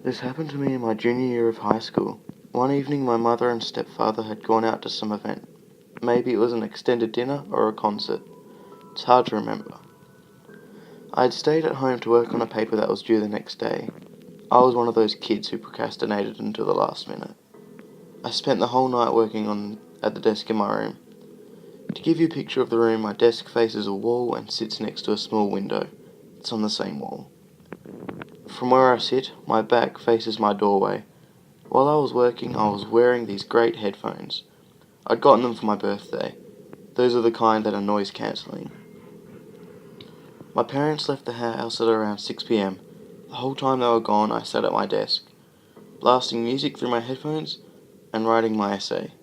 This happened to me in my junior year of high school. One evening my mother and stepfather had gone out to some event. Maybe it was an extended dinner or a concert. It's hard to remember. I had stayed at home to work on a paper that was due the next day. I was one of those kids who procrastinated until the last minute. I spent the whole night working at the desk in my room. To give you a picture of the room, my desk faces a wall and sits next to a small window. It's on the same wall. From where I sit, my back faces my doorway. While I was working, I was wearing these great headphones. I'd gotten them for my birthday. Those are the kind that are noise cancelling. My parents left the house at around 6 p.m. The whole time they were gone, I sat at my desk, blasting music through my headphones and writing my essay.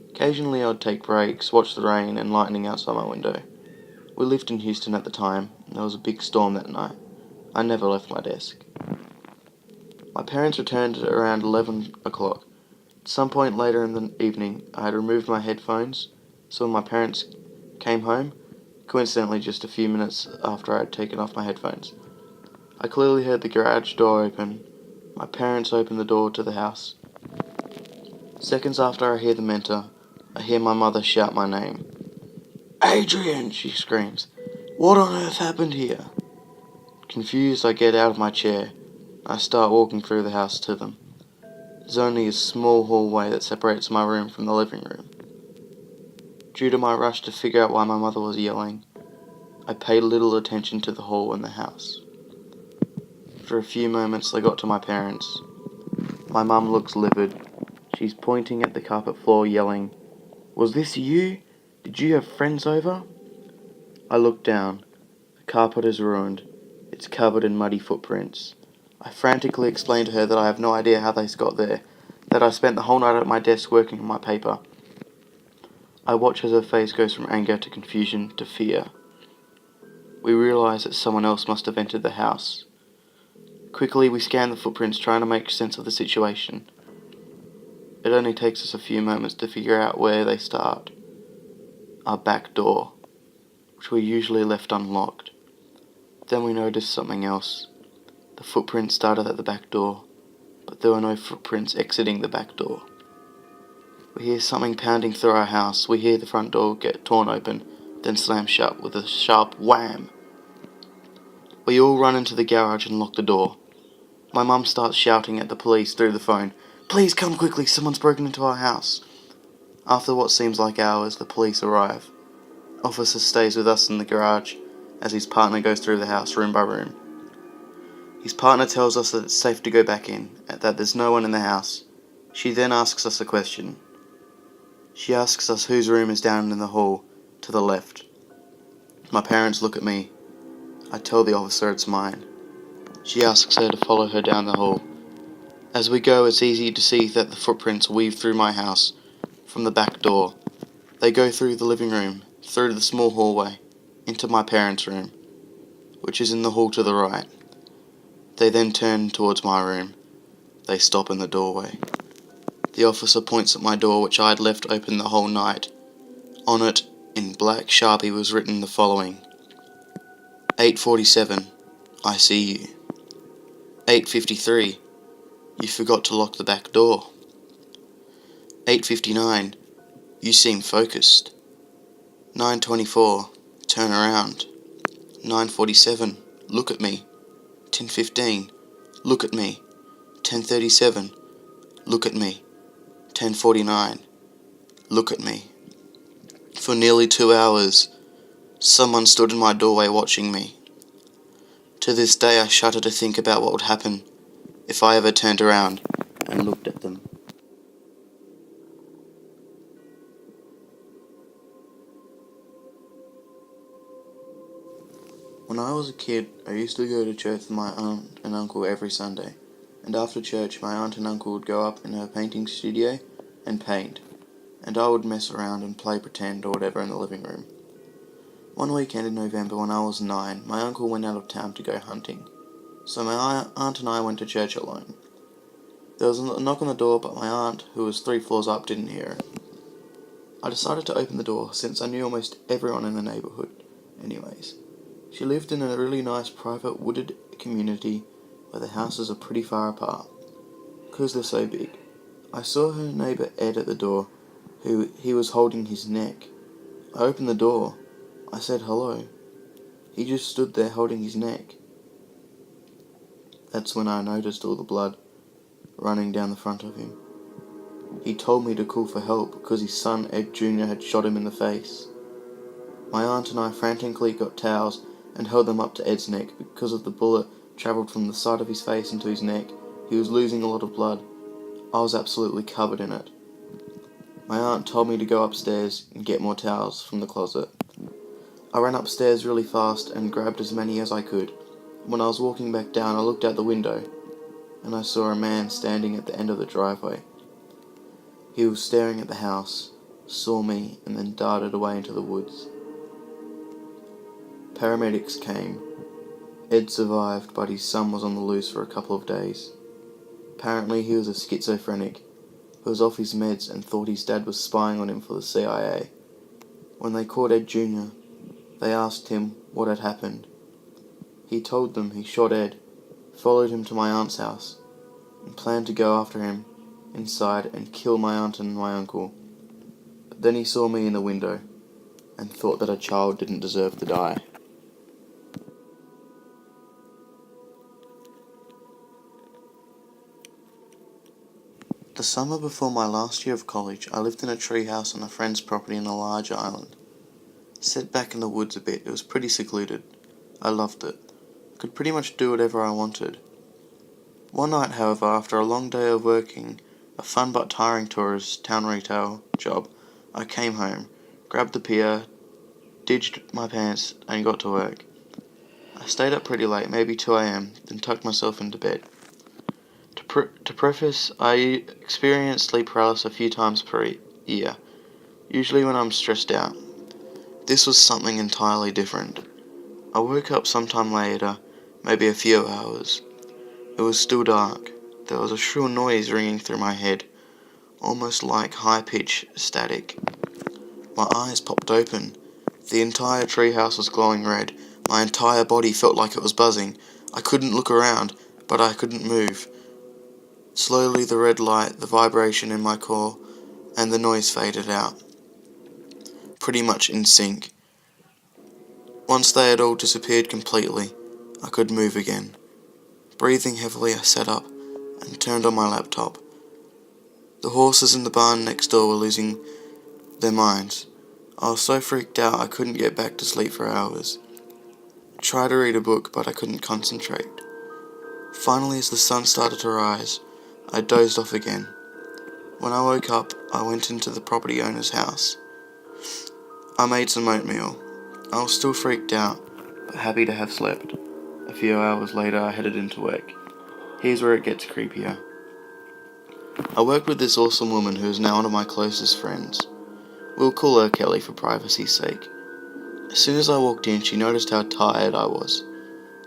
Occasionally I'd take breaks, watch the rain and lightning outside my window. We lived in Houston at the time, and there was a big storm that night. I never left my desk. My parents returned at around 11 o'clock. At some point later in the evening, I had removed my headphones, so when my parents came home, coincidentally just a few minutes after I had taken off my headphones, I clearly heard the garage door open. My parents opened the door to the house. Seconds after I hear them enter, I hear my mother shout my name. "Adrian!" she screams. "What on earth happened here?" Confused, I get out of my chair. I start walking through the house to them. There's only a small hallway that separates my room from the living room. Due to my rush to figure out why my mother was yelling, I paid little attention to the hall and the house. For a few moments I got to my parents. My mum looks livid. She's pointing at the carpet floor yelling, "Was this you? Did you have friends over?" I look down. The carpet is ruined. It's covered in muddy footprints. I frantically explain to her that I have no idea how they got there, that I spent the whole night at my desk working on my paper. I watch as her face goes from anger to confusion to fear. We realize that someone else must have entered the house. Quickly we scan the footprints, trying to make sense of the situation. It only takes us a few moments to figure out where they start. Our back door, which we usually left unlocked. Then we noticed something else. The footprints started at the back door, but there were no footprints exiting the back door. We hear something pounding through our house. We hear the front door get torn open, then slam shut with a sharp wham. We all run into the garage and lock the door. My mum starts shouting at the police through the phone, "Please come quickly, someone's broken into our house." After what seems like hours, the police arrive. Officer stays with us in the garage as his partner goes through the house room by room. His partner tells us that it's safe to go back in, and that there's no one in the house. She then asks us a question. She asks us whose room is down in the hall, to the left. My parents look at me. I tell the officer it's mine. She asks her to follow her down the hall. As we go, it's easy to see that the footprints weave through my house, from the back door. They go through the living room, through the small hallway, into my parents' room, which is in the hall to the right. They then turn towards my room. They stop in the doorway. The officer points at my door, which I had left open the whole night. On it, in black Sharpie, was written the following: 8:47, I see you. 8:53, you forgot to lock the back door. 8:59, you seem focused. 9:24, turn around. 9:47, look at me. 10:15, look at me. 10:37, look at me. 10:49, look at me. For nearly 2 hours, someone stood in my doorway watching me. To this day I shudder to think about what would happen if I ever turned around and looked at them. When I was a kid, I used to go to church with my aunt and uncle every Sunday, and after church my aunt and uncle would go up in her painting studio and paint, and I would mess around and play pretend or whatever in the living room. One weekend in November when I was 9, my uncle went out of town to go hunting, so my aunt and I went to church alone. There was a knock on the door, but my aunt, who was 3 floors up, didn't hear it. I decided to open the door since I knew almost everyone in the neighbourhood anyways. She lived in a really nice private wooded community but the houses are pretty far apart, 'cause they're so big. I saw her neighbour Ed at the door, he was holding his neck. I opened the door. I said hello. He just stood there holding his neck. That's when I noticed all the blood running down the front of him. He told me to call for help because his son Ed Jr. had shot him in the face. My aunt and I frantically got towels and held them up to Ed's neck because of the bullet travelled from the side of his face into his neck. He was losing a lot of blood. I was absolutely covered in it. My aunt told me to go upstairs and get more towels from the closet. I ran upstairs really fast and grabbed as many as I could. When I was walking back down, I looked out the window and I saw a man standing at the end of the driveway. He was staring at the house, saw me, and then darted away into the woods. Paramedics came. Ed survived, but his son was on the loose for a couple of days. Apparently he was a schizophrenic who was off his meds and thought his dad was spying on him for the CIA. When they caught Ed Jr., they asked him what had happened. He told them he shot Ed, followed him to my aunt's house, and planned to go after him inside and kill my aunt and my uncle. But then he saw me in the window and thought that a child didn't deserve to die. The summer before my last year of college, I lived in a treehouse on a friend's property in a large island. Set back in the woods a bit, it was pretty secluded. I loved it. I could pretty much do whatever I wanted. One night, however, after a long day of working a fun but tiring tourist town retail job, I came home, grabbed the pier, ditched my pants, and got to work. I stayed up pretty late, maybe 2 a.m, then tucked myself into bed. To preface, I experience sleep paralysis a few times per year, usually when I'm stressed out. This was something entirely different. I woke up sometime later, maybe a few hours. It was still dark. There was a shrill noise ringing through my head, almost like high-pitched static. My eyes popped open. The entire treehouse was glowing red. My entire body felt like it was buzzing. I couldn't look around, but I couldn't move. Slowly the red light, the vibration in my core, and the noise faded out. Pretty much in sync. Once they had all disappeared completely, I could move again. Breathing heavily, I sat up and turned on my laptop. The horses in the barn next door were losing their minds. I was so freaked out I couldn't get back to sleep for hours. I tried to read a book, but I couldn't concentrate. Finally, as the sun started to rise, I dozed off again. When I woke up, I went into the property owner's house. I made some oatmeal. I was still freaked out, but happy to have slept. A few hours later, I headed into work. Here's where it gets creepier. I worked with this awesome woman who is now one of my closest friends. We'll call her Kelly for privacy's sake. As soon as I walked in, she noticed how tired I was.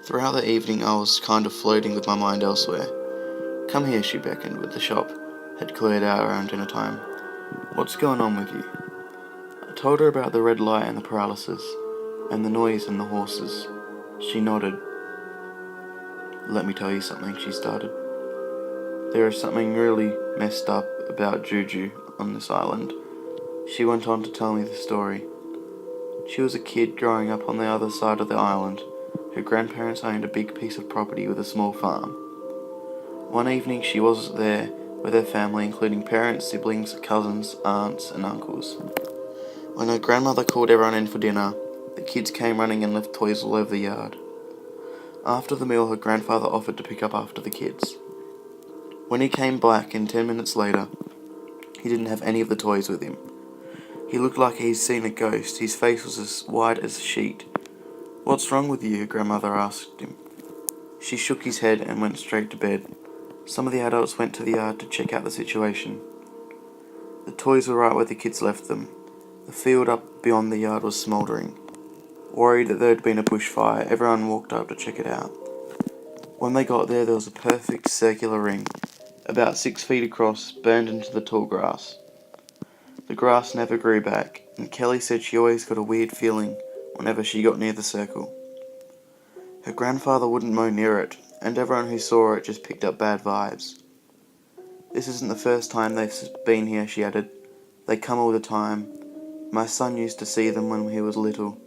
Throughout the evening, I was kind of floating with my mind elsewhere. Come here, she beckoned, with the shop had cleared out around dinner time. What's going on with you? I told her about the red light and the paralysis, and the noise and the horses. She nodded. Let me tell you something, she started. There is something really messed up about Juju on this island. She went on to tell me the story. She was a kid growing up on the other side of the island. Her grandparents owned a big piece of property with a small farm. One evening she was there with her family, including parents, siblings, cousins, aunts, and uncles. When her grandmother called everyone in for dinner, the kids came running and left toys all over the yard. After the meal, her grandfather offered to pick up after the kids. When he came back 10 minutes later, he didn't have any of the toys with him. He looked like he'd seen a ghost. His face was as white as a sheet. What's wrong with you? Her grandmother asked him. She shook his head and went straight to bed. Some of the adults went to the yard to check out the situation. The toys were right where the kids left them. The field up beyond the yard was smouldering. Worried that there had been a bushfire, everyone walked up to check it out. When they got there was a perfect circular ring, about 6 feet across, burned into the tall grass. The grass never grew back, and Kelly said she always got a weird feeling whenever she got near the circle. Her grandfather wouldn't mow near it, and everyone who saw it just picked up bad vibes. This isn't the first time they've been here, she added. They come all the time. My son used to see them when he was little.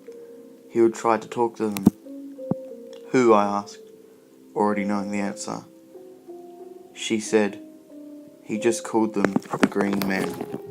He would try to talk to them. Who? I asked, already knowing the answer. She said, he just called them the Green Men.